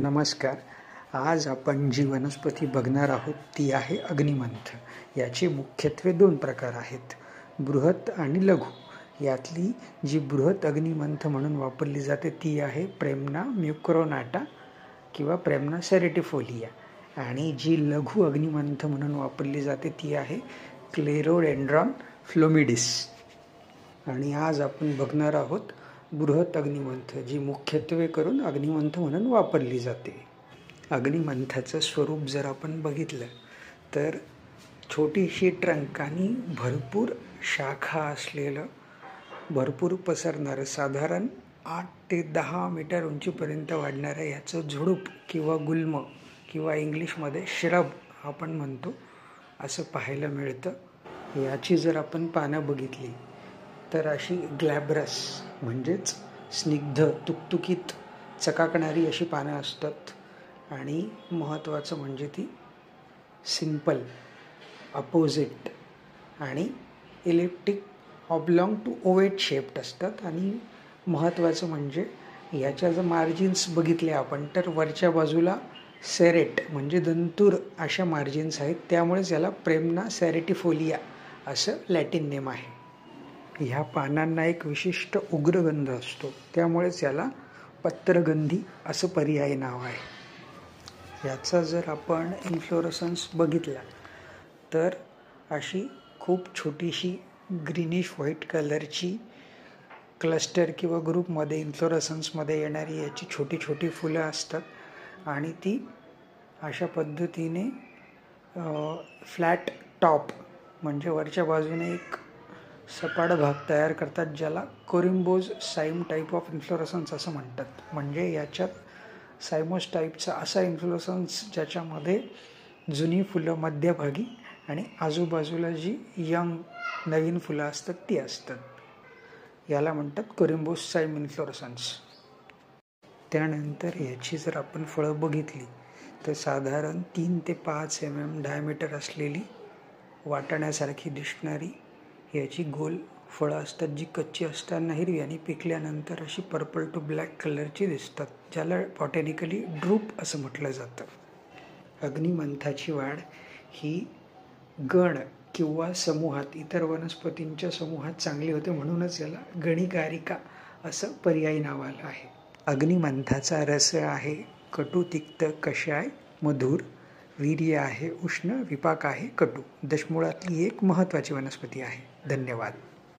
नमस्कार. आज आपण जी वनस्पती बघणार आहोत ती आहे अग्निमंथ. याचे मुख्यत्वे दोन प्रकार आहेत, बृहत आणि लघु. यातली जी बृहत अग्निमंथ म्हणून वापरली जाते ती आहे प्रेमना म्युक्रोनाटा किंवा प्रेमना सेरेटिफोलिया, आणि जी लघु अग्निमंथ म्हणून वापरली जाते ती आहे क्लेरोडेंड्रॉन फ्लोमिडिस. आणि आज आपण बघणार आहोत बृहत अग्निमंथ, जी मुख्यत्वे करून अग्निमंथ म्हणून वापरली जाते. अग्निमंथाचं स्वरूप जर आपण बघितलं तर छोटीशी ट्रंक आणि भरपूर शाखा असलेलं, भरपूर पसरणारं, साधारण 8 ते 10 मीटर उंचीपर्यंत वाढणारं याचं झुडूप किंवा गुल्म किंवा इंग्लिशमध्ये श्रब आपण म्हणतो असं पाहायला मिळतं. याची जर आपण पानं बघितली तर अशी ग्लॅब्रस म्हणजेच स्निग्ध, तुकतुकीत चकाकणारी अशी पानं असतात. आणि महत्त्वाचं म्हणजे ती सिंपल, अपोजिट आणि इलिप्टिक, ऑब्लॉंग टू ओवेट शेप्ड असतात. आणि महत्त्वाचं म्हणजे याच्या जर मार्जिन्स बघितले आपण तर वरच्या बाजूला सेरेट म्हणजे दंतूर अशा मार्जिन्स आहेत, त्यामुळेच याला प्रेमना सेरेटिफोलिया असं लॅटिन नेम आहे. ह्या पानांना एक विशिष्ट उग्रगंध असतो, त्यामुळेच याला पत्रगंधी असं पर्यायी नाव आहे. याचा जर आपण इन्फ्लोरसन्स बघितला तर अशी खूप छोटीशी ग्रीनिश व्हाईट कलरची क्लस्टर किंवा ग्रुपमध्ये इन्फ्लोरसन्समध्ये येणारी याची छोटी छोटी फुलं असतात. आणि ती अशा पद्धतीने फ्लॅट टॉप म्हणजे वरच्या बाजूने एक सपाट भाग तयार करतात, ज्याला कोरिम्बोज साईम टाईप ऑफ इन्फ्लोरसन्स असं म्हणतात. म्हणजे याच्यात सायमोस टाईपचा असा इन्फ्लोरसन्स ज्याच्यामध्ये जुनी फुलं मध्यभागी आणि आजूबाजूला जी यंग नवीन फुलं असतात ती असतात. याला म्हणतात कोरिम्बोज साईम इन्फ्लोरसन्स. त्यानंतर याची जर आपण फळं बघितली तर साधारण 3 ते 5 mm डायमीटर असलेली, वाटण्यासारखी दिसणारी याची गोल फळं असतात, जी कच्ची असताना हिरवी आणि पिकल्यानंतर अशी पर्पल टू ब्लॅक कलरची दिसतात, ज्याला बॉटॅनिकली ड्रूप असं म्हटलं जातं. अग्निमंथाची वाढ ही गण किंवा समूहात, इतर वनस्पतींच्या समूहात चांगली होते, म्हणूनच याला गणिकारिका असं पर्यायी नाव आलं आहे. अग्निमंथाचा रस आहे कटू, तिक्त, कषाय, मधुर, वीर्य आहे उष्ण, विपाक आहे कटू. दशमुळातली एक महत्त्वाची वनस्पती आहे. धन्यवाद.